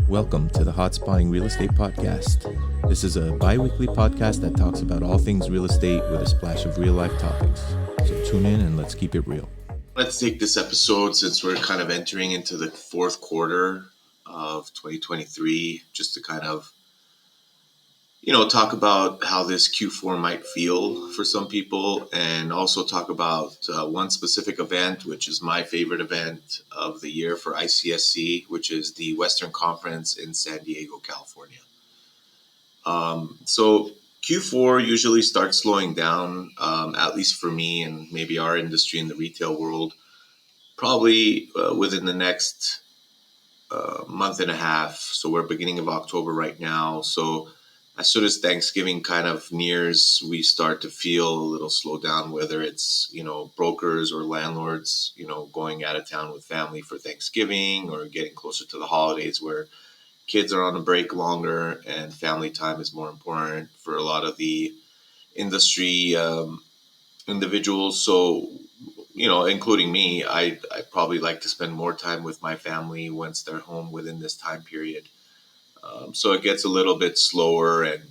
Welcome to the Hot Spotting Real Estate Podcast. This is a bi-weekly podcast that talks about all things real estate with a splash of real-life topics. So tune in and let's keep it real. Let's take this episode, since we're kind of entering into the fourth quarter of 2023, just to kind of, talk about how this Q4 might feel for some people, and also talk about one specific event, which is my favorite event of the year for ICSC, which is the Western Conference in San Diego, California. So Q4 usually starts slowing down, at least for me and maybe our industry in the retail world, probably within the next month and a half. So we're beginning of October right now. So as soon as Thanksgiving kind of nears, we start to feel a little slowdown, whether it's, brokers or landlords, going out of town with family for Thanksgiving, or getting closer to the holidays where kids are on a break longer and family time is more important for a lot of the industry individuals. So, including me, I probably like to spend more time with my family once they're home within this time period. So it gets a little bit slower and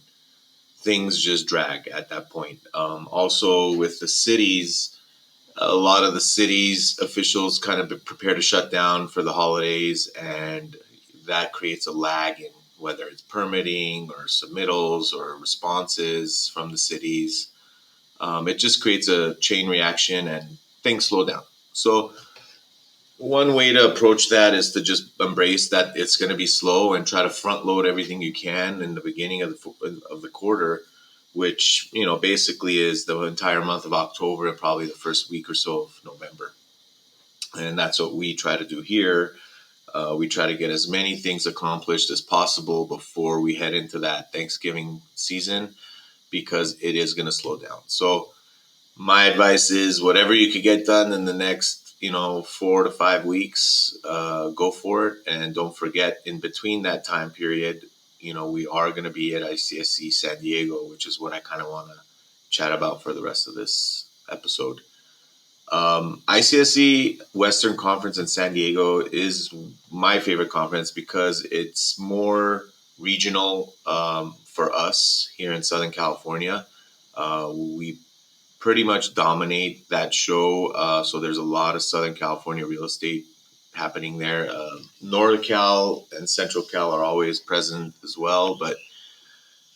things just drag at that point. Also with the cities, a lot of the cities officials kind of prepare to shut down for the holidays, and that creates a lag in whether it's permitting or submittals or responses from the cities. It just creates a chain reaction and things slow down. So one way to approach that is to just embrace that it's going to be slow and try to front load everything you can in the beginning of the quarter, which, basically is the entire month of October and probably the first week or so of November. And that's what we try to do here. We try to get as many things accomplished as possible before we head into that Thanksgiving season, because it is going to slow down. So my advice is whatever you could get done in the next 4 to 5 weeks, go for it. And don't forget, in between that time period, we are going to be at ICSC San Diego, which is what I kind of want to chat about for the rest of this episode. ICSC Western Conference in San Diego is my favorite conference because it's more regional for us here in Southern California. We pretty much dominate that show. So there's a lot of Southern California real estate happening there. NorCal and Central Cal are always present as well, but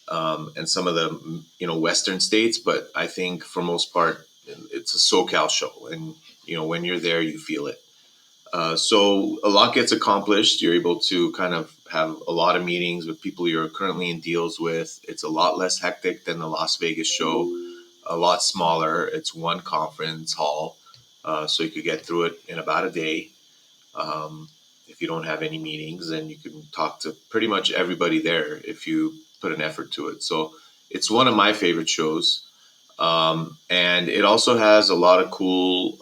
and some of the Western states. But I think for most part, it's a SoCal show, and when you're there, you feel it. So a lot gets accomplished. You're able to kind of have a lot of meetings with people you're currently in deals with. It's a lot less hectic than the Las Vegas show. A lot smaller. It's one conference hall, so you could get through it in about a day if you don't have any meetings, and you can talk to pretty much everybody there if you put an effort to it. So it's one of my favorite shows, and it also has a lot of cool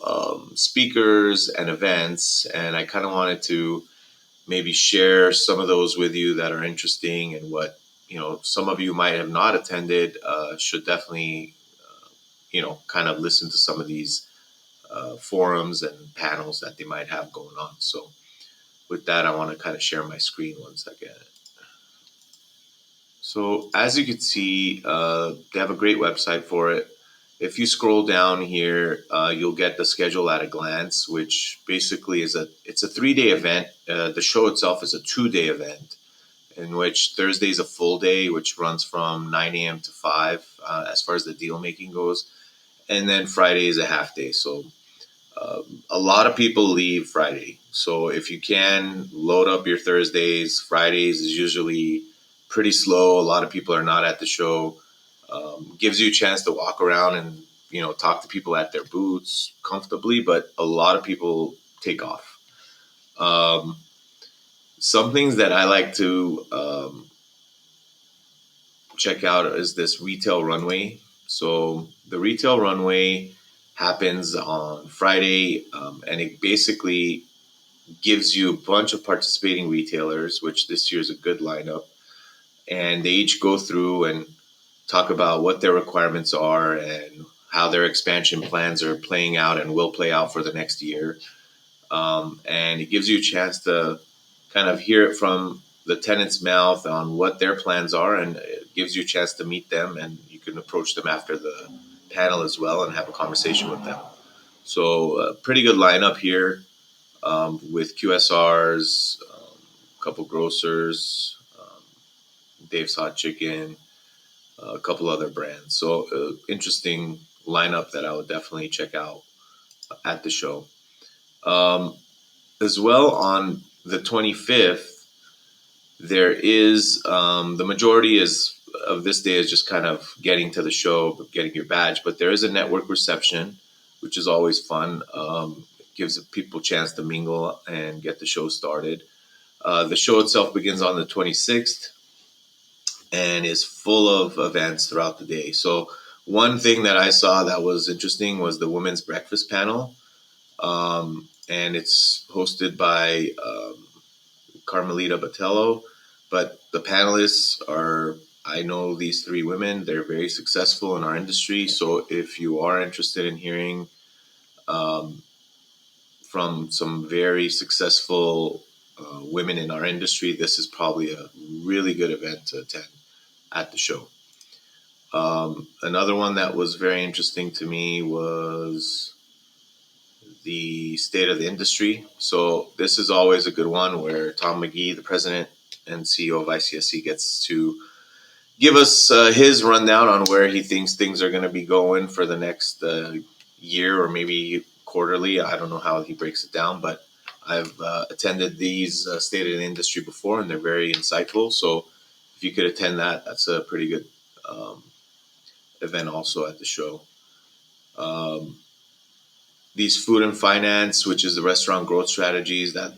speakers and events, and I kind of wanted to maybe share some of those with you that are interesting, and what some of you might have not attended should definitely kind of listen to some of these forums and panels that they might have going on. So with that, I want to kind of share my screen one second. So as you can see, they have a great website for it. If you scroll down here, you'll get the schedule at a glance, which basically it's a 3-day event. The show itself is a 2-day event, in which Thursday is a full day, which runs from 9 a.m. to 5 as far as the deal making goes. And then Friday is a half day. So a lot of people leave Friday. So if you can, load up your Thursdays. Fridays is usually pretty slow. A lot of people are not at the show. Gives you a chance to walk around and, talk to people at their booths comfortably. But a lot of people take off. Some things that I like to check out is this retail runway. So the retail runway happens on Friday, and it basically gives you a bunch of participating retailers, which this year is a good lineup. And they each go through and talk about what their requirements are and how their expansion plans are playing out and will play out for the next year. And it gives you a chance to kind of hear it from the tenant's mouth on what their plans are, and it gives you a chance to meet them, and you can approach them after the panel as well and have a conversation with them. So pretty good lineup here with QSRs, a couple grocers, Dave's Hot Chicken, a couple other brands. So interesting lineup that I would definitely check out at the show. As well, on the 25th, there is the majority is of this day is just kind of getting to the show, getting your badge, but there is a network reception, which is always fun. Gives people a chance to mingle and get the show started. The show itself begins on the 26th and is full of events throughout the day. So one thing that I saw that was interesting was the women's breakfast panel. And it's hosted by Carmelita Botello. But the panelists are, I know these three women, they're very successful in our industry. So if you are interested in hearing from some very successful women in our industry, this is probably a really good event to attend at the show. Another one that was very interesting to me was the state of the industry. So this is always a good one where Tom McGee, the president and CEO of ICSC, gets to give us his rundown on where he thinks things are going to be going for the next year or maybe quarterly. I don't know how he breaks it down, but I've attended these state of the industry before, and they're very insightful. So if you could attend that, that's a pretty good event also at the show. These food and finance, which is the restaurant growth strategies, that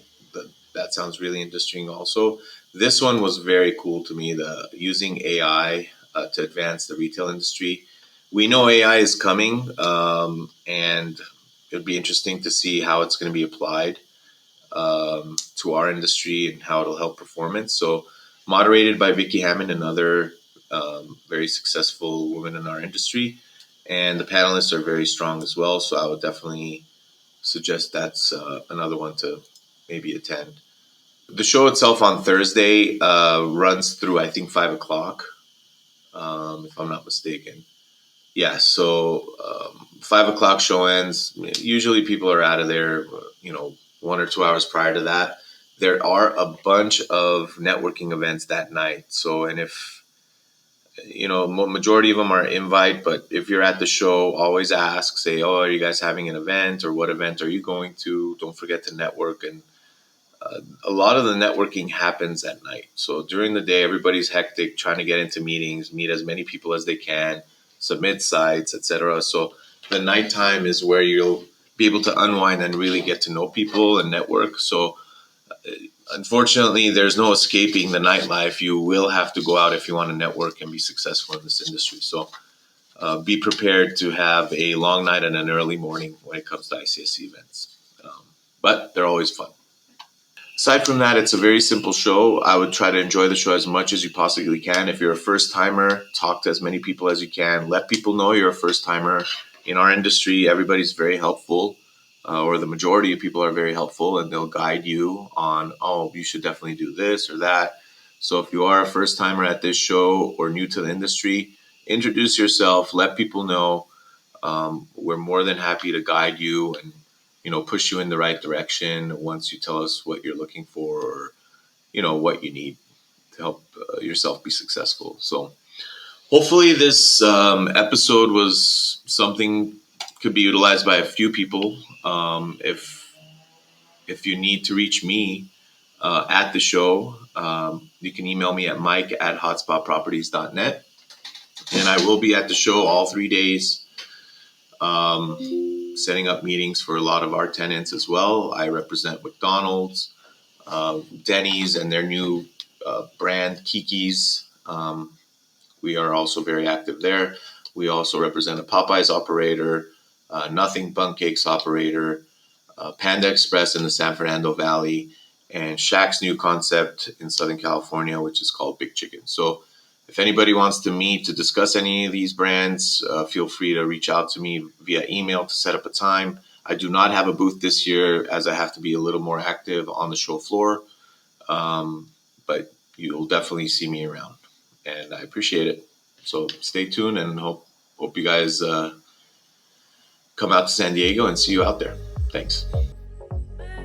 sounds really interesting also. This one was very cool to me, the using AI to advance the retail industry. We know AI is coming, and it'd be interesting to see how it's going to be applied to our industry and how it'll help performance. So moderated by Vicky Hammond, another very successful woman in our industry. And the panelists are very strong as well. So I would definitely suggest that's another one to maybe attend. The show itself on Thursday runs through, I think, 5 o'clock, if I'm not mistaken. Yeah, so 5 o'clock show ends. Usually people are out of there, 1 or 2 hours prior to that. There are a bunch of networking events that night. So, and if majority of them are invite, but if you're at the show, always ask, say, oh, are you guys having an event, or what event are you going to? Don't forget to network. And a lot of the networking happens at night. So during the day, everybody's hectic, trying to get into meetings, meet as many people as they can, submit sites, etc. So the nighttime is where you'll be able to unwind and really get to know people and network. So unfortunately, there's no escaping the nightlife. You will have to go out if you want to network and be successful in this industry. So be prepared to have a long night and an early morning when it comes to ICSC events. But they're always fun. Aside from that, it's a very simple show. I would try to enjoy the show as much as you possibly can. If you're a first timer, talk to as many people as you can. Let people know you're a first timer. In our industry, everybody's very helpful. Or the majority of people are very helpful, and they'll guide you on, oh, you should definitely do this or that. So if you are a first timer at this show or new to the industry, introduce yourself, let people know. We're more than happy to guide you and push you in the right direction once you tell us what you're looking for, or what you need to help yourself be successful. So hopefully this episode was something could be utilized by a few people. If you need to reach me at the show, you can email me at mike@hotspotproperties.net. And I will be at the show all 3 days, setting up meetings for a lot of our tenants as well. I represent McDonald's, Denny's, and their new brand, Kiki's. We are also very active there. We also represent a Popeyes operator, Nothing Bun Cakes operator, Panda Express in the San Fernando Valley, and Shaq's new concept in Southern California, which is called Big Chicken. So if anybody wants to meet to discuss any of these brands, feel free to reach out to me via email to set up a time. I do not have a booth this year, as I have to be a little more active on the show floor. But you'll definitely see me around, and I appreciate it. So stay tuned, and hope you guys come out to San Diego and see you out there. Thanks.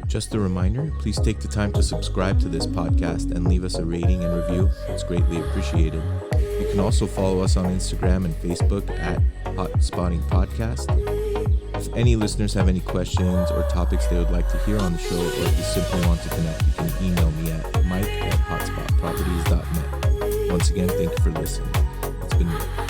Just a reminder, please take the time to subscribe to this podcast and leave us a rating and review. It's greatly appreciated. You can also follow us on Instagram and Facebook at Hot Spotting Podcast. If any listeners have any questions or topics they would like to hear on the show, or if you simply want to connect, you can email me at mike@hotspotproperties.net. Once again, thank you for listening. It's been great.